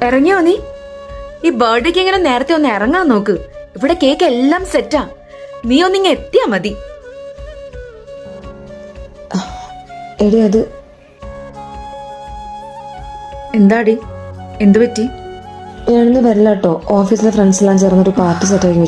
ഇറങ്ങിയോ നീ? ഈ ബർത്ത്ഡേക്ക് എങ്ങനെ നേരത്തെ ഒന്ന് ഇറങ്ങാൻ നോക്ക്. ഇവിടെ കേക്ക് എല്ലാം സെറ്റാ. നീ ഒന്നിങ്ങ എത്തിയാ മതി. എടി അത് എന്താടി, എന്തു പറ്റി? ഞാനിന്ന് വരില്ല കേട്ടോ. ഓഫീസിലെ ഫ്രണ്ട്സ് എല്ലാം ചേർന്നൊരു പാർട്ടി സെറ്റ് ആക്കി